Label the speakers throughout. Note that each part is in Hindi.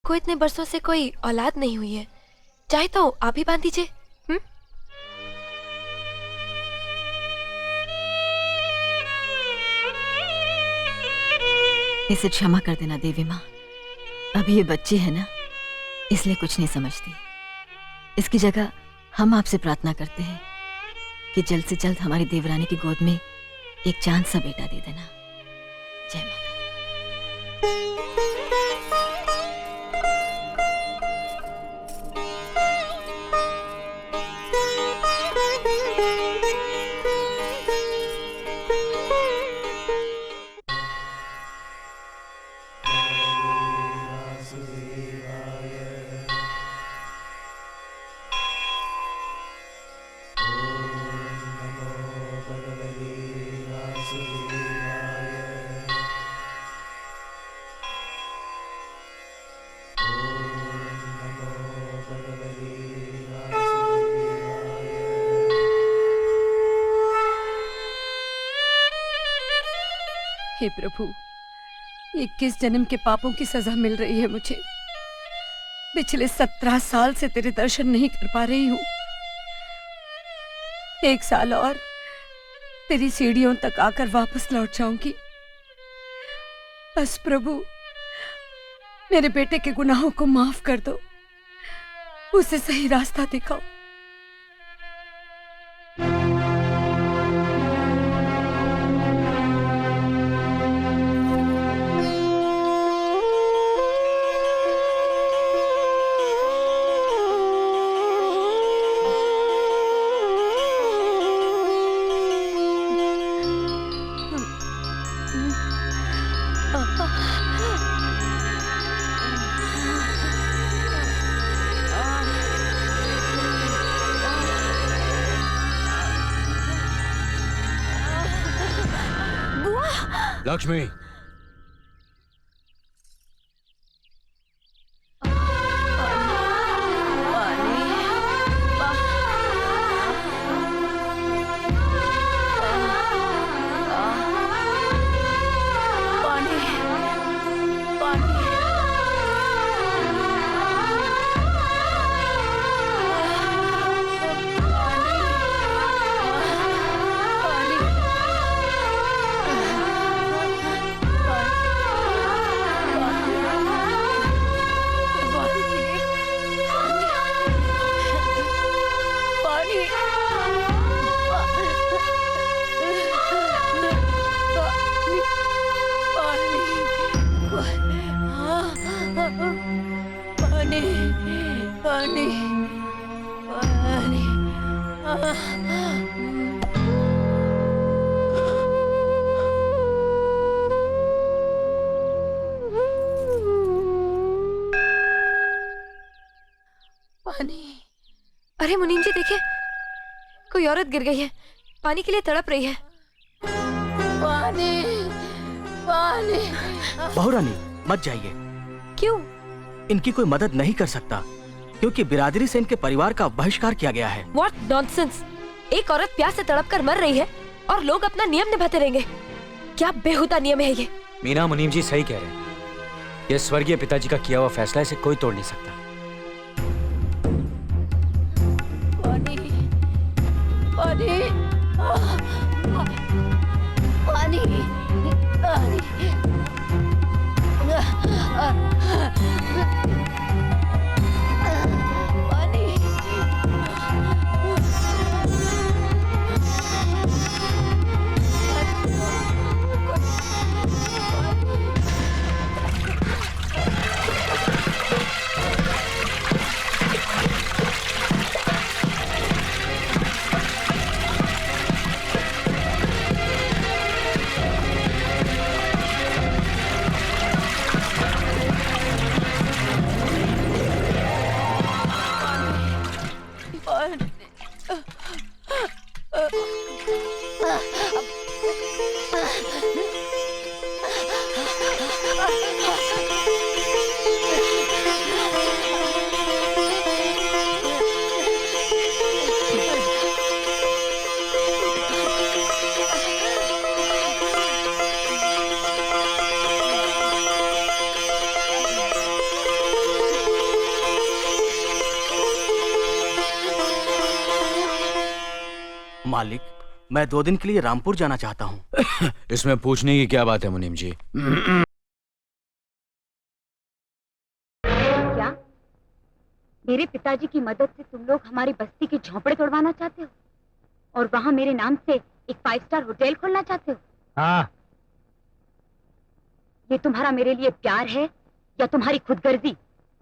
Speaker 1: को इतने बरसों से कोई औलाद नहीं हुई है, चाहे तो आप ही बांध दीजिए।
Speaker 2: इसे क्षमा कर देना देवी माँ, अभी ये बच्ची है ना, इसलिए कुछ नहीं समझती। इसकी जगह हम आपसे प्रार्थना करते हैं कि जल्द से जल्द हमारी देवरानी की गोद में एक चांद सा बेटा दे देना। जय माता।
Speaker 3: हे प्रभु, 21 जन्म के पापों की सजा मिल रही है मुझे। पिछले 17 साल से तेरे दर्शन नहीं कर पा रही हूँ। 1 साल और तेरी सीढ़ियों तक आकर वापस लौट जाऊंगी। बस प्रभु, मेरे बेटे के गुनाहों को माफ कर दो, उसे सही रास्ता दिखाओ।
Speaker 4: लक्ष्मी,
Speaker 1: अरे मुनीम जी देखिए, कोई औरत गिर गई है, पानी के लिए तड़प रही है।
Speaker 3: पानी, पानी।
Speaker 5: बहुरानी मत जाइए।
Speaker 1: क्यों?
Speaker 5: इनकी कोई मदद नहीं कर सकता क्योंकि बिरादरी से इनके परिवार का बहिष्कार किया गया है।
Speaker 1: What nonsense! एक औरत प्यास से तड़प कर मर रही है और लोग अपना नियम निभाते रहेंगे। क्या बेहुदा नियम है ये?
Speaker 4: मीना, मुनीम जी सही कह रहे हैं। ये स्वर्गीय पिताजी का किया हुआ फैसला, इसे कोई तोड़ नहीं सकता।
Speaker 3: पानी, पानी, पानी,
Speaker 5: मालिक, मैं 2 दिन के लिए रामपुर जाना चाहता हूँ।
Speaker 4: इसमें पूछने की क्या बात है मुनीम जी?
Speaker 6: क्या मेरे पिताजी की मदद से तुम लोग हमारी बस्ती के झोंपड़े तोड़वाना चाहते हो और वहाँ मेरे नाम से एक 5 स्टार होटल खोलना चाहते हो?
Speaker 7: हाँ।
Speaker 6: ये तुम्हारा मेरे लिए प्यार है या तुम्हारी खुदगर्जी?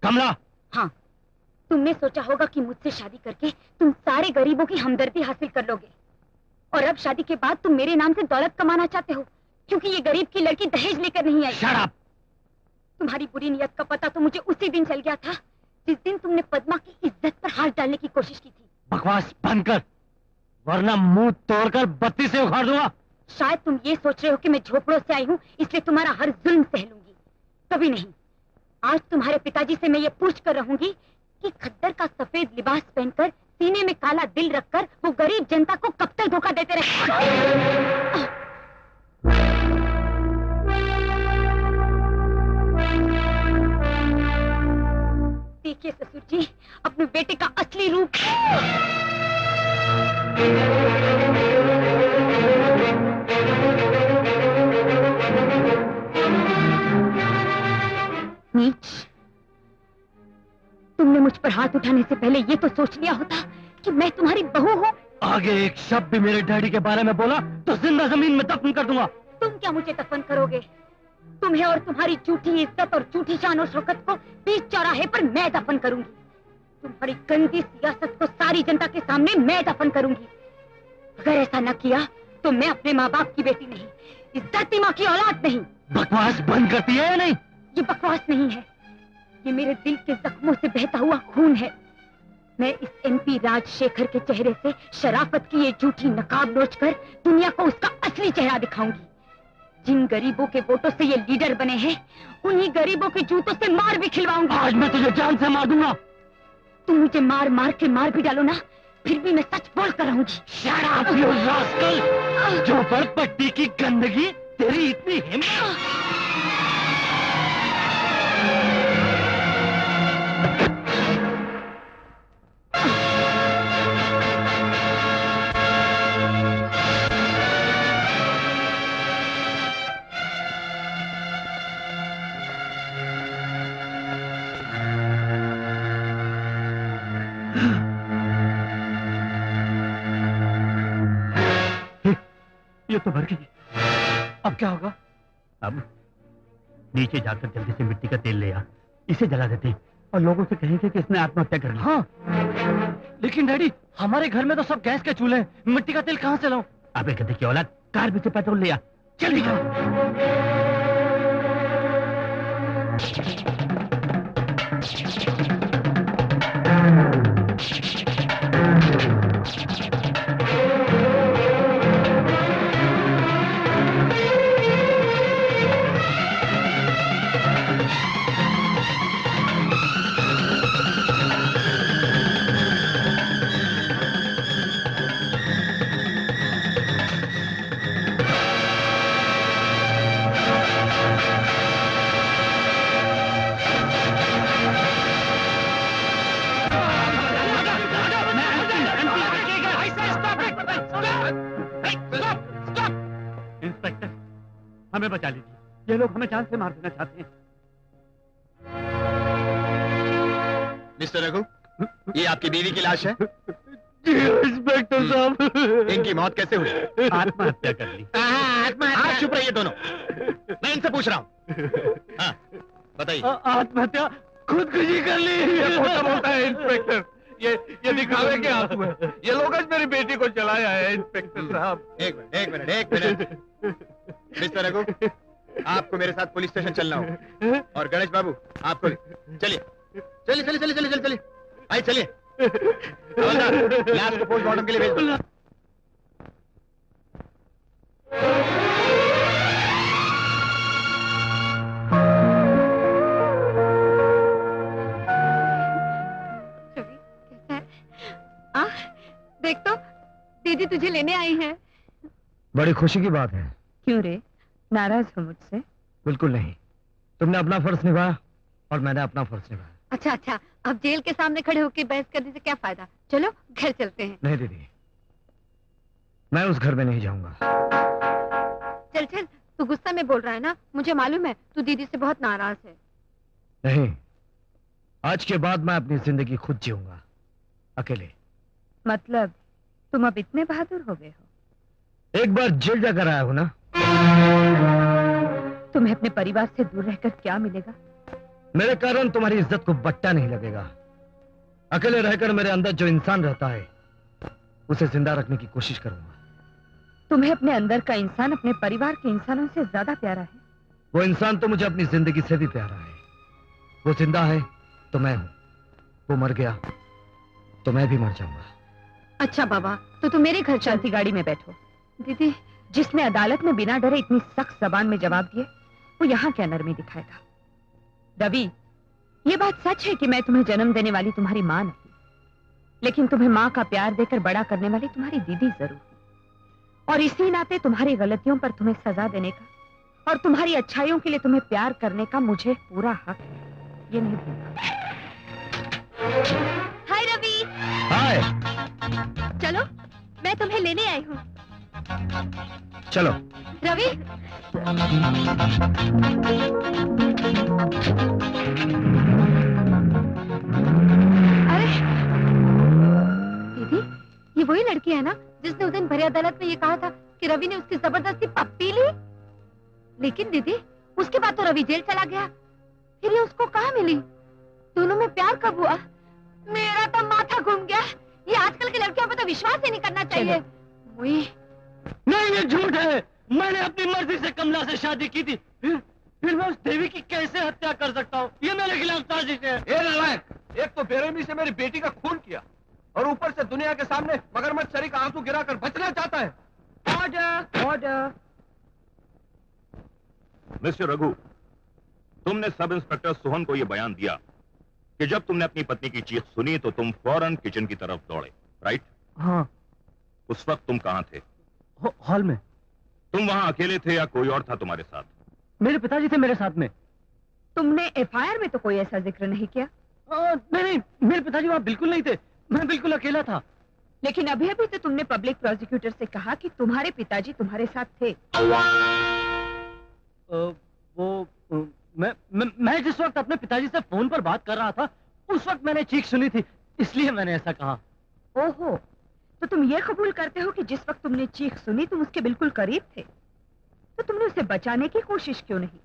Speaker 7: कमला,
Speaker 6: हाँ, तुमने सोचा होगा कि मुझसे शादी करके तुम सारे गरीबों की हमदर्दी हासिल कर लोगे और अब शादी के बाद तुम मेरे नाम से दौलत कमाना चाहते हो क्योंकि ये गरीब की लड़की दहेज लेकर नहीं आई।
Speaker 7: Shut up!
Speaker 6: तुम्हारी बुरी नीयत का पता तो मुझे उसी दिन चल गया था जिस दिन तुमने पद्मा की इज्जत पर हाथ डालने की कोशिश की थी।
Speaker 7: बकवास बंद कर, वरना मुंह तोड़कर बत्ती से उखाड़ दूंगा।
Speaker 6: शायद तुम ये सोच रहे हो कि मैं झोपड़ों से आई हूँ इसलिए तुम्हारा हर जुल्म सह लूंगी। कभी नहीं। आज तुम्हारे पिताजी से मैं ये पूछ कर रहूंगी कि खद्दर का सफेद लिबास पहनकर सीने में काला दिल रखकर वो गरीब जनता को कब तक धोखा देते रहे। देखिए ससुर जी, अपने बेटे का असली रूप। नीच, तुमने मुझ पर हाथ उठाने से पहले ये तो सोच लिया होता कि मैं तुम्हारी बहू हूँ।
Speaker 7: आगे एक शब्द भी मेरे डैडी के बारे में बोला तो जिंदा जमीन में दफन कर दूंगा।
Speaker 6: तुम क्या मुझे दफन करोगे? तुम्हें और तुम्हारी झूठी इज्जत और झूठी शान और शौकत को बीच चौराहे पर मैं दफन करूंगी। तुम्हारी गंदी सियासत को सारी जनता के सामने मैं दफन करूंगी। अगर ऐसा न किया तो मैं अपने माँ बाप की बेटी नहीं, इस धरती माँ की औलाद नहीं।
Speaker 7: बकवास बंद करती है या नहीं?
Speaker 6: ये बकवास नहीं है, ये मेरे दिल के जख्मों से बहता हुआ खून है। मैं इस MP राजशेखर के चेहरे से शराफत की ये झूठी नकाब नोचकर दुनिया को उसका असली चेहरा दिखाऊंगी। जिन गरीबों के वोटों से ये लीडर बने हैं, उन्हीं गरीबों के जूतों से मार भी खिलवाऊंगी।
Speaker 7: आज मैं तुझे जान से मार दूंगा।
Speaker 6: तुम मुझे मार मार के मार भी डालो ना, फिर भी मैं सच बोल कर रहूंगी।
Speaker 7: Shut up, you rascal! जो पर पट्टी की गंदगी, तेरी इतनी हिम्मत! ये तो भर गई। अब क्या होगा? अब नीचे जाकर जल्दी से मिट्टी का तेल ले आ, इसे जला देते हैं और लोगों से कहेंगे कि इसने आत्महत्या कर ली। हाँ, लेकिन डैडी, हमारे घर में तो सब गैस के चूल्हे हैं, मिट्टी का तेल कहाँ से लाऊं? अबे गधे की औलाद, कार में से पेट्रोल ले आ, जल्दी कर। इंस्पेक्टर, हमें बचा लीजिए, ये लोग हमें जान से मार देना चाहते हैं।
Speaker 8: मिस्टर रघु, ये आपकी बीवी की लाश है?
Speaker 7: जी इंस्पेक्टर साहब।
Speaker 8: इनकी मौत कैसे हुई?
Speaker 7: आत्महत्या कर ली।
Speaker 8: आप चुप रहिए दोनों, मैं इनसे पूछ रहा हूँ। हाँ, बताइए।
Speaker 7: आत्महत्या, खुदकुशी कर ली।
Speaker 8: ये खोटा बोलता है इंस्पेक्टर, ये दिखावे के आंसू है। ये लोग आज मेरी बेटी को जलाया है इंस्पेक्टर साहब। एक मिनट। मिस्टर रघु, आपको मेरे साथ पुलिस स्टेशन चलना होगा। और गणेश बाबू, आपको चलिए। आइए चलिए। हवलदार, लाश को पोस्टमार्टम के लिए भेज दो।
Speaker 3: देख तो, दीदी तुझे लेने आई हैं।
Speaker 7: बड़ी खुशी की बात है।
Speaker 3: क्यों रे, नाराज हो मुझसे?
Speaker 7: बिल्कुल नहीं, तुमने अपना फर्ज निभाया और मैंने अपना फर्ज निभाया।
Speaker 3: अच्छा, अब जेल के सामने खड़े होकर बहस करने से क्या फायदा? चलो घर चलते हैं।
Speaker 7: नहीं दीदी,
Speaker 4: मैं उस घर में नहीं जाऊंगा।
Speaker 6: चल चल, तू गुस्सा में बोल रहा है ना, मुझे मालूम है तू दीदी से बहुत नाराज है।
Speaker 4: नहीं, आज के बाद मैं अपनी जिंदगी खुद जीऊंगा, अकेले।
Speaker 6: मतलब तुम अब इतने बहादुर हो गए हो?
Speaker 4: एक बार जेल जाकर आया हूं ना।
Speaker 6: तुम्हें अपने परिवार से दूर रहकर क्या मिलेगा?
Speaker 4: मेरे कारण तुम्हारी इज्जत को बट्टा नहीं लगेगा। अकेले रहकर मेरे अंदर जो इंसान रहता है उसे जिंदा रखने की कोशिश करूंगा।
Speaker 6: तुम्हें अपने अंदर का इंसान अपने परिवार के इंसानों से ज्यादा प्यारा है।
Speaker 4: वो इंसान तो मुझे अपनी जिंदगी से भी प्यारा है। वो जिंदा है तो मैं हूं, वो मर गया तो मैं भी मर जाऊंगा।
Speaker 6: अच्छा बाबा, तो तुम मेरे घर चलती गाड़ी में बैठो। दीदी, जिसने अदालत में बिना डरे इतनी सख्त जबान में जवाब दिए, वो यहाँ क्या नरमी दिखाएगा? रवि, ये बात सच है कि मैं तुम्हें जन्म देने वाली तुम्हारी मां नहीं, लेकिन तुम्हें मां का प्यार देकर बड़ा करने वाली तुम्हारी दीदी जरूर हूं। और इसी नाते तुम्हारी गलतियों पर तुम्हें सजा देने का और तुम्हारी अच्छाइयों के लिए तुम्हें प्यार करने का मुझे पूरा हक है, ये नहीं भूलना। हाय रवि।
Speaker 4: हाय।
Speaker 6: चलो, मैं तुम्हें लेने आई हूँ।
Speaker 4: चलो।
Speaker 6: रवि। अरे दीदी, ये वही लड़की है ना जिसने उस दिन भरी अदालत में ये कहा था कि रवि ने उसकी जबरदस्ती पप्पी ली? लेकिन दीदी, उसके बाद तो रवि जेल चला गया, फिर ये उसको कहाँ मिली? दोनों में प्यार कब हुआ? मेरा तो माथा घूम गया। ये आजकल की लड़कियों पर तो विश्वास ही नहीं करना चाहिए।
Speaker 4: नहीं, ये झूठ है। मैंने अपनी मर्जी से कमला से शादी की थी, फिर मैं उस देवी की कैसे हत्या कर सकता हूँ? ये मेरे खिलाफ साजिश है।
Speaker 8: ये नालायक, एक तो बेरहमी से मेरी बेटी का खून किया और ऊपर से दुनिया के सामने मगरमच्छ सरी का आंसू गिराकर बचना चाहता है।
Speaker 6: Order, order.
Speaker 9: मिस्टर रघु, तुमने सब इंस्पेक्टर सोहन को यह बयान दिया कि जब तुमने अपनी पत्नी की चीख सुनी तो तुम फौरन किचन की तरफ दौड़े, राइट?
Speaker 4: हाँ।
Speaker 9: उस वक्त तुम कहां थे?
Speaker 4: हॉल में।
Speaker 9: तुम वहां अकेले थे या कोई और था तुम्हारे साथ?
Speaker 4: मेरे पिताजी थे मेरे साथ में।
Speaker 6: तुमने एफआईआर में तो कोई ऐसा जिक्र नहीं किया।
Speaker 4: नहीं, मेरे पिताजी वहां बिल्कुल नहीं थे, मैं बिल्कुल अकेला था।
Speaker 6: लेकिन अभी अभी तो तुमने पब्लिक प्रोसिक्यूटर से कहा कि तुम्हारे पिताजी तुम्हारे साथ थे।
Speaker 4: मैं जिस वक्त अपने पिताजी से फोन पर बात कर रहा था, उस वक्त मैंने चीख सुनी थी, इसलिए मैंने ऐसा कहा।
Speaker 6: ओहो, तो तुम ये कबूल करते हो कि जिस वक्त तुमने चीख सुनी तुम उसके बिल्कुल करीब थे, तो तुमने उसे बचाने की कोशिश क्यों नहीं की?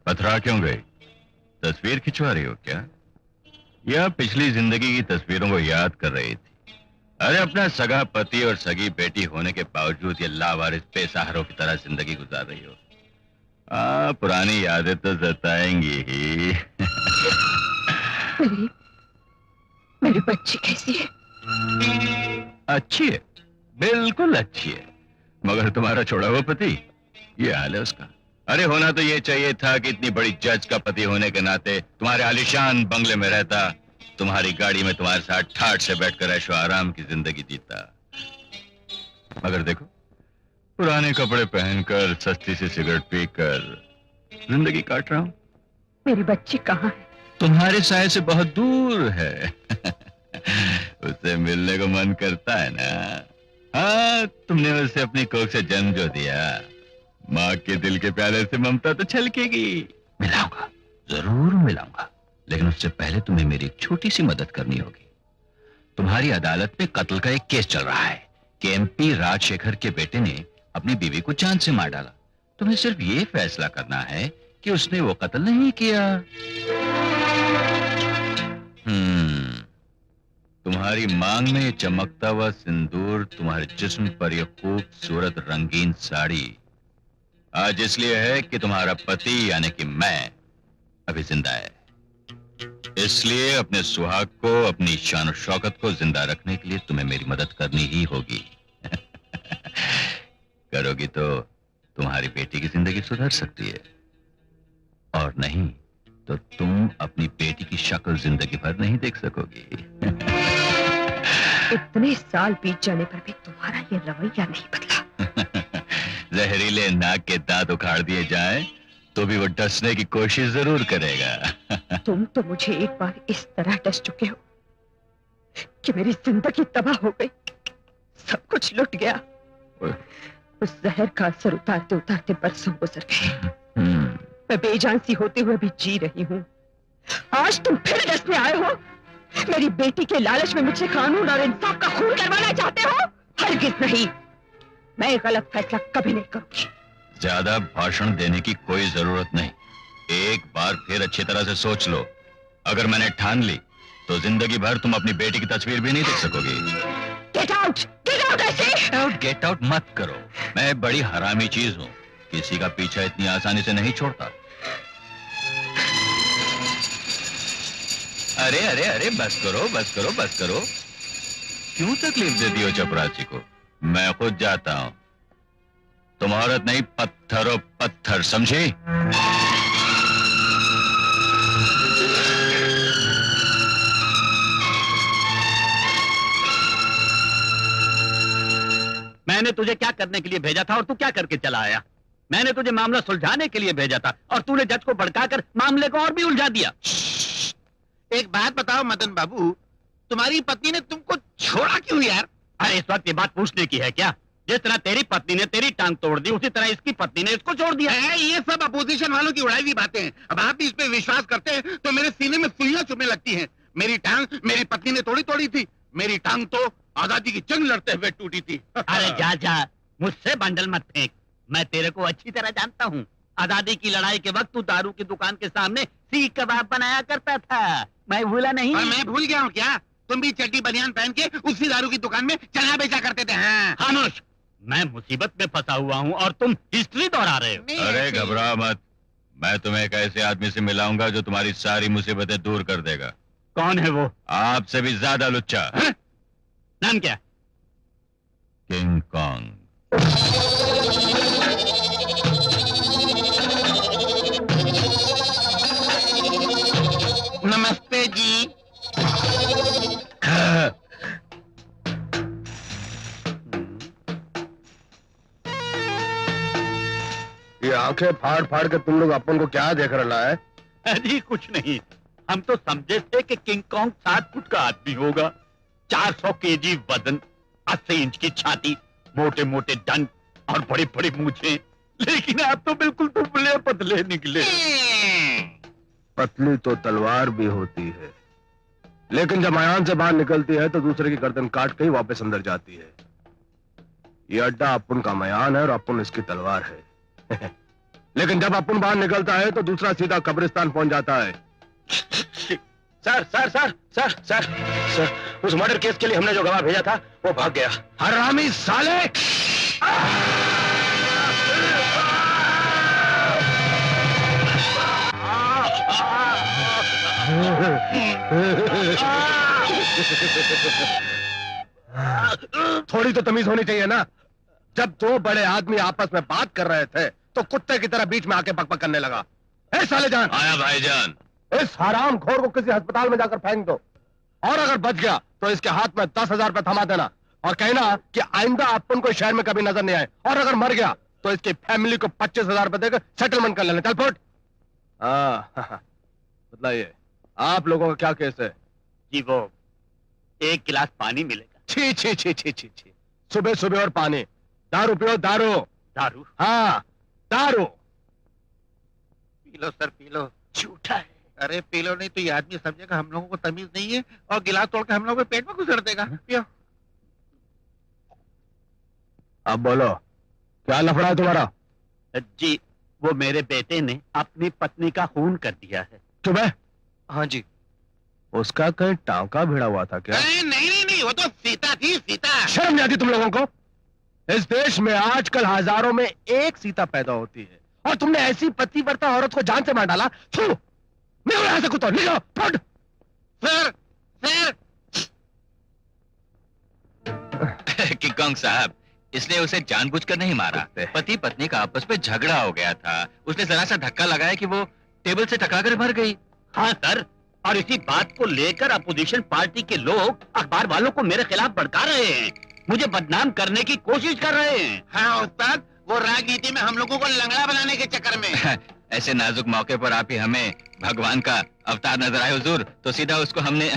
Speaker 9: पथरा क्यों गई? तस्वीर खिंचवा रही हो क्या? या पिछली जिंदगी की तस्वीरों को याद कर रही थी? अरे अपना सगा पति और सगी बेटी होने के बावजूद ये लावारिस बेसहारों की तरह जिंदगी गुजार रही हो। पुरानी यादें तो सताएंगी ही।
Speaker 6: मेरी बच्ची कैसी है?
Speaker 9: अच्छी है, बिल्कुल अच्छी है, मगर तुम्हारा छोड़ा हुआ पति, ये हाल है उसका। अरे होना तो ये चाहिए था कि इतनी बड़ी जज का पति होने के नाते तुम्हारे आलीशान बंगले में रहता, तुम्हारी गाड़ी में तुम्हारे साथ ठाठ से बैठकर ऐशो आराम की जिंदगी जीता। मगर देखो, पुराने कपड़े पहनकर सस्ती सी सिगरेट पीकर जिंदगी काट रहा हूं।
Speaker 6: मेरी बच्ची कहाँ है?
Speaker 9: तुम्हारे साय से बहुत दूर है। उससे मिलने को मन करता है ना? हाँ, तुमने उसे अपनी कोख से जन्म जो दिया, माँ के दिल के प्याले से ममता तो छलकेगी। मिलाऊंगा, जरूर मिलाऊंगा, लेकिन उससे पहले तुम्हें मेरी एक छोटी सी मदद करनी होगी। तुम्हारी अदालत में कत्ल का एक केस चल रहा है कि एमपी राजशेखर के बेटे ने अपनी बीवी को जान से मार डाला। तुम्हें सिर्फ ये फैसला करना है कि उसने वो कत्ल नहीं किया। तुम्हारी मांग में चमकता हुआ सिंदूर, तुम्हारे जिस्म पर यह खूबसूरत रंगीन साड़ी, आज इसलिए है कि तुम्हारा पति यानी कि मैं अभी जिंदा है। इसलिए अपने सुहाग को, अपनी शान और शौकत को जिंदा रखने के लिए तुम्हें मेरी मदद करनी ही होगी। करोगी तो तुम्हारी बेटी की जिंदगी सुधर सकती है, और नहीं तो तुम अपनी बेटी की शक्ल जिंदगी भर नहीं देख सकोगी।
Speaker 6: इतने साल बीत जाने पर भी तुम्हारा ये रवैया नहीं बदला।
Speaker 9: जहरीले नाक के दांत उखाड़ दिए जाएं तो भी वो डसने की कोशिश जरूर करेगा।
Speaker 6: तुम तो मुझे एक बार इस तरह डस चुके हो कि मेरी जिंदगी तबाह हो गई, सब कुछ लुट गया। उस जहर का असर उतारते उतारते बरसों गुजर गए। मैं बेजान सी होते हुए भी जी रही हूँ। आज तुम फिर डसने आए हो। मेरी बेटी के लालच में मुझसे कानून और इंसाफ का खून करवाना चाहते हो? हरगिज नहीं, मैं गलत फैसला कभी नहीं करूंगी।
Speaker 9: ज्यादा भाषण देने की कोई जरूरत नहीं। एक बार फिर अच्छी तरह से सोच लो। अगर मैंने ठान ली तो जिंदगी भर तुम अपनी बेटी की तस्वीर भी नहीं देख सकोगी।
Speaker 6: गेट आउट ऐसे।
Speaker 9: गेट आउट मत करो। मैं बड़ी हरामी चीज हूँ, किसी का पीछा इतनी आसानी से नहीं छोड़ता। अरे अरे अरे बस करो बस करो बस करो। क्यों तकलीफ देती हो चपरासी को? मैं खुद जाता हूं। तुम औरत नहीं, पत्थर पत्थर, समझी?
Speaker 7: मैंने तुझे क्या करने के लिए भेजा था और तू क्या करके चला आया? मैंने तुझे मामला सुलझाने के लिए भेजा था और तूने जज को भड़काकर मामले को और भी उलझा दिया।
Speaker 8: एक बात बताओ मदन बाबू, तुम्हारी पत्नी ने तुमको छोड़ा क्यों यार?
Speaker 7: अरे इस वक्त ये बात पूछने की है क्या? जिस तरह तेरी पत्नी ने तेरी टांग तोड़ दी, उसी तरह इसकी पत्नी ने इसको छोड़ दिया।
Speaker 8: ये सब अपोजिशन वालों की उड़ाई हुई बातें हैं। अब आप भी इस पे विश्वास करते हैं तो मेरे सीने में सुइयां चुभने लगती हैं। मेरी टांग मेरी पत्नी ने तोड़ी थी। मेरी टांग तो आजादी की जंग लड़ते हुए टूटी थी।
Speaker 7: अरे जा जा, मुझसे बंडल मत फेंक। मैं तेरे को अच्छी तरह जानता हूँ। आजादी की लड़ाई के वक्त तू दारू की दुकान के सामने सीख कबाब बनाया करता था। मैं भूला नहीं।
Speaker 8: और मैं भूल गया हूँ क्या? तुम भी चड्डी बनियान पहन के उसी दारू की दुकान में चना बेचा करते थे। हाँ।
Speaker 7: खामोश, मैं मुसीबत में फंसा हुआ हूँ और तुम हिस्ट्री दोहरा रहे हो।
Speaker 9: अरे घबरा मत, मैं तुम्हें एक ऐसे आदमी से मिलाऊंगा जो तुम्हारी सारी मुसीबतें दूर कर देगा।
Speaker 7: कौन है वो?
Speaker 9: आपसे भी ज्यादा लुच्चा।
Speaker 7: नाम क्या?
Speaker 9: King Kong.
Speaker 8: नमस्ते जी।
Speaker 10: ये आंखें फाड़ फाड़ के तुम लोग अपन को क्या देख रहा है?
Speaker 7: अजी कुछ नहीं, हम तो समझे थे कि किंग कॉन्ग 7 फुट का आदमी होगा, 400 केजी वजन, 80 इंच की छाती, मोटे मोटे दंत और बड़ी बड़ी मूछें। लेकिन आप तो बिल्कुल दुबले पतले निकले।
Speaker 10: पतली तो तलवार भी होती है, लेकिन जब मयान से बाहर निकलती है तो दूसरे की गर्दन काट के ही वापस अंदर जाती है। ये अड्डा अपुन का मयान है और अपुन इसकी तलवार है। लेकिन जब अपुन बाहर निकलता है तो दूसरा सीधा कब्रिस्तान पहुंच जाता है।
Speaker 5: Sir sir sir sir sir sir, उस मर्डर केस के लिए हमने जो गवाह भेजा था वो भाग गया।
Speaker 10: हरामी साले! थोड़ी तो तमीज होनी चाहिए ना। जब दो बड़े आदमी आपस में बात कर रहे थे तो कुत्ते की तरह बीच में आके बकबक करने लगा। ए साले जान!
Speaker 9: आया भाईजान।
Speaker 10: इस हराम खोर को किसी अस्पताल में जाकर फेंक दो, और अगर बच गया तो इसके हाथ में 10,000 रुपए थमा देना और कहना कि आइंदा अपन को शहर में कभी नजर नहीं आए, और अगर मर गया तो इसकी फैमिली को 25,000 रुपए देकर सेटलमेंट कर लेना। चल फुट। बताइए आप लोगों का क्या केस है?
Speaker 7: जी वो 1 गिलास पानी मिलेगा।
Speaker 10: छी छी छी छी छी छी, सुबह सुबह और पानी। दारू पियो, दारू।
Speaker 7: दारू?
Speaker 10: हाँ दारू।
Speaker 8: P low sir, P low.
Speaker 7: झूठा है।
Speaker 8: अरे पी लो, नहीं तो ये आदमी समझेगा हम लोगों को तमीज नहीं है और गिलास तोड़ के हम लोगों के पेट में घुसड़ देगा। पियो।
Speaker 10: अब बोलो क्या लफड़ा है तुम्हारा?
Speaker 7: जी वो मेरे बेटे ने अपनी पत्नी का खून कर दिया है।
Speaker 10: तुम्हें?
Speaker 8: हाँ जी।
Speaker 10: उसका कहीं टांका भिड़ा हुआ था क्या?
Speaker 8: नहीं नहीं नहीं, वो तो सीता थी, सीता।
Speaker 10: शर्म नहीं आती तुम लोगों को? इस देश में आजकल हजारों में एक सीता पैदा होती है और तुमने ऐसी पतिव्रता औरत को जान से मार डाला। थू, निकलो यहां से कुत्ता, निकलो, फट।
Speaker 8: सर सर
Speaker 9: किंग कॉन्ग साहब, इसने उसे जानबूझकर नहीं मारा। पति पत्नी का आपस में झगड़ा हो गया था, उसने जरा सा धक्का लगाया कि वो टेबल से टकराकर मर गई।
Speaker 7: हाँ सर, और इसी बात को लेकर अपोजिशन पार्टी के लोग अखबार वालों को मेरे खिलाफ भड़का रहे हैं, मुझे बदनाम करने की कोशिश कर रहे हैं।
Speaker 8: हाँ उस्ताद, वो राजनीति में हम लोगों को लंगड़ा बनाने के चक्कर में।
Speaker 9: ऐसे नाजुक मौके पर आप ही हमें भगवान का अवतार नजर आए हुजूर, तो सीधा उसको हमने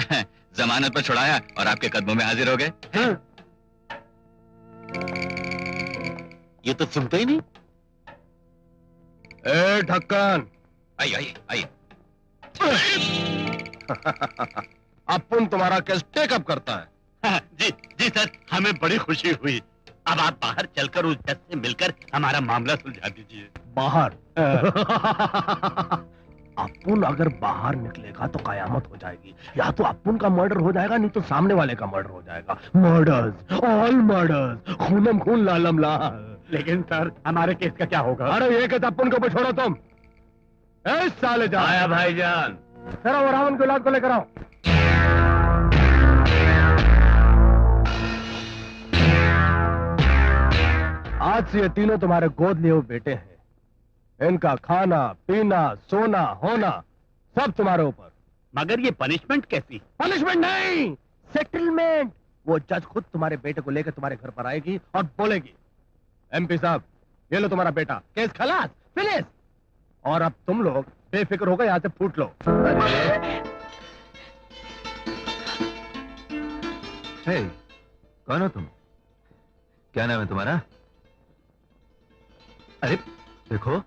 Speaker 9: जमानत पर छुड़ाया और आपके कदमों में हाजिर हो गए।
Speaker 8: ये तो सुनते ही नहीं।
Speaker 10: ए ढक्कन,
Speaker 9: आइए आइए आइए।
Speaker 10: अपुन तुम्हारा केस टेकअप करता है।
Speaker 7: हाँ, जी जी सर, हमें बड़ी खुशी हुई। अब आप बाहर चलकर उस जज से मिलकर हमारा मामला सुलझा दीजिए।
Speaker 10: बाहर? अपुन अगर बाहर निकलेगा तो कयामत हो जाएगी। या तो अपुन का मर्डर हो जाएगा, नहीं तो सामने वाले का मर्डर हो जाएगा। मर्डर्स, ऑल मर्डर्स, खूनम खून लालम लाल।
Speaker 7: लेकिन सर, हमारे केस का क्या होगा?
Speaker 10: अरे ये केस अपुन को छोड़ो तुम। ए साले जा
Speaker 7: आया भाईजान।
Speaker 10: सर वो रावण के औलाद को लेकर आओ। आज से ये तीनों तुम्हारे गोद लिए हुए बेटे हैं। इनका खाना पीना सोना होना सब तुम्हारे ऊपर।
Speaker 7: मगर ये पनिशमेंट कैसी?
Speaker 10: पनिशमेंट नहीं, सेटलमेंट। वो जज खुद तुम्हारे बेटे को लेकर तुम्हारे घर पर आएगी और बोलेगी, एमपी साहब ये लो तुम्हारा बेटा, केस खलास, फिनिश। और अब तुम लोग बेफिक्र होकर यहाँ से फूट लो।
Speaker 9: हे, कौन हो तुम? क्या नाम है तुम्हारा? अरे देखो,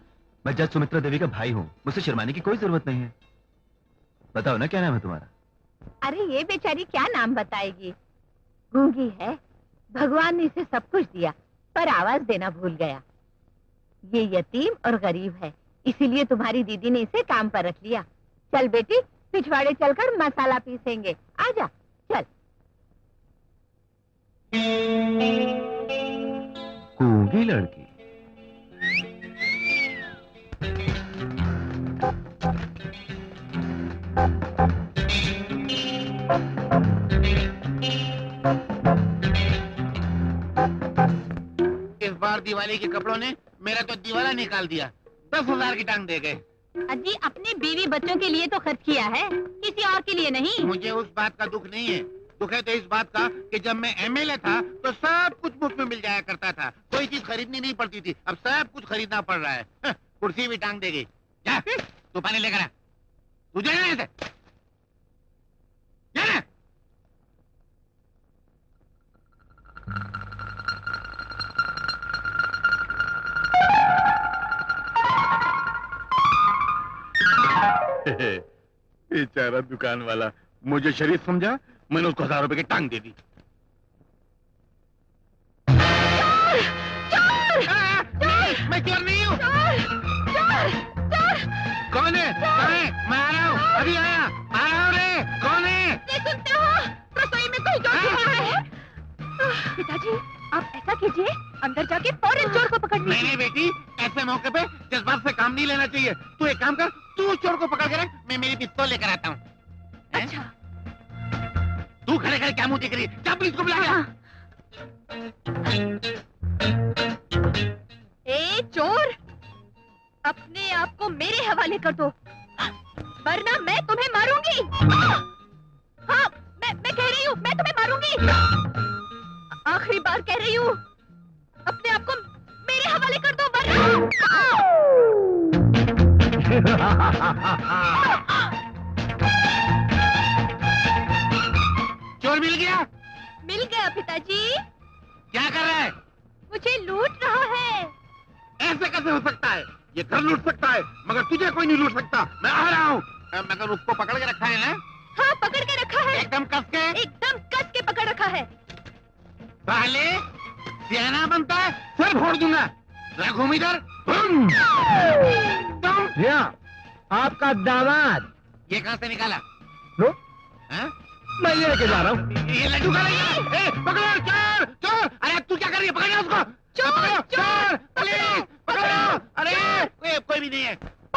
Speaker 9: मैं जज सुमित्रा देवी का भाई हूँ, मुझसे शर्माने की कोई जरूरत नहीं है। बताओ ना, क्या नाम है तुम्हारा?
Speaker 6: अरे ये बेचारी क्या नाम बताएगी? गूंगी है, भगवान ने इसे सब कुछ दिया पर आवाज देना भूल गया। ये यतीम और गरीब है, इसीलिए तुम्हारी दीदी ने इसे काम पर रख लिया। चल बेटी, पिछवाड़े चलकर मसाला पीसेंगे, आजा चल।
Speaker 9: गूंगी लड़की।
Speaker 8: इस बार दिवाली के कपड़ों ने मेरा तो दिवाला निकाल दिया। 10,000 की टांग दे गए।
Speaker 6: अजी अपने बीवी बच्चों के लिए तो खर्च किया है, किसी और के लिए नहीं।
Speaker 8: मुझे उस बात का दुख नहीं है, दुख है तो इस बात का कि जब मैं एमएलए था तो सब कुछ मुफ्त में मिल जाया करता था, कोई चीज खरीदनी नहीं पड़ती थी। अब सब कुछ खरीदना पड़ रहा है। कुर्सी भी टांग दे गई। जा तू पानी लेकर आ। तू जाना ऐसे जाना।
Speaker 7: बेचारा दुकान वाला मुझे शरीफ समझा, मैंने उसको 1000 रुपए की टांग दे दी।
Speaker 8: मैं चोर नहीं हूँ। कौन है? कौन है? मैं आ रहा हूँ, अभी आया, आ रहा हूँ रे। कौन है?
Speaker 6: सुनते हो? रसोई में कोई चोर छिपा है। पिताजी आप ऐसा कीजिए, अंदर जाके फौरन चोर को पकड़ लीजिए।
Speaker 8: नहीं बेटी, ऐसे मौके पे जज्बात से काम नहीं लेना चाहिए। तू एक काम कर, तू उस चोर को पकड़ के रख, मैं मेरी पिस्तौल लेकर आता हूँ।
Speaker 6: अच्छा।
Speaker 8: तू खड़े खड़े क्या मुंह देख रही है? जा पुलिस को बुला ले।
Speaker 6: ए चोर, अपने आप को मेरे हवाले कर दो, वरना मैं तुम्हें मारूंगी। हाँ, मैं कह रही हूँ, मैं तुम्हें मारूंगी। आखिरी बार कह रही हूँ, अपने आप को मेरे हवाले कर दो, वरना।
Speaker 8: चोर मिल गया?
Speaker 6: मिल गया पिताजी।
Speaker 8: क्या कर रहा है?
Speaker 6: मुझे लूट रहा है।
Speaker 8: ऐसे कैसे हो सकता है? ये घर लूट सकता है मगर तुझे कोई नहीं लूट सकता। मैं आ रहा हूँ। मगर उसको पकड़ के रखा है ना?
Speaker 6: हाँ पकड़ के रखा है।
Speaker 8: एकदम कस के?
Speaker 6: एकदम कस के पकड़ रखा है।
Speaker 8: पहले सियाना बनता है, सिर फोड़ दूंगा। घूम इधर। तुम
Speaker 10: आपका दामाद।
Speaker 8: ये कहाँ से निकाला?
Speaker 10: लो,
Speaker 8: हाँ?
Speaker 10: मैं ये लेके जा रहा हूँ।
Speaker 8: ये लड्डू का नहीं है। पकड़ो चोर चोर। अरे तू क्या कर रही है? पकड़िए उसको।
Speaker 11: भी नहीं है।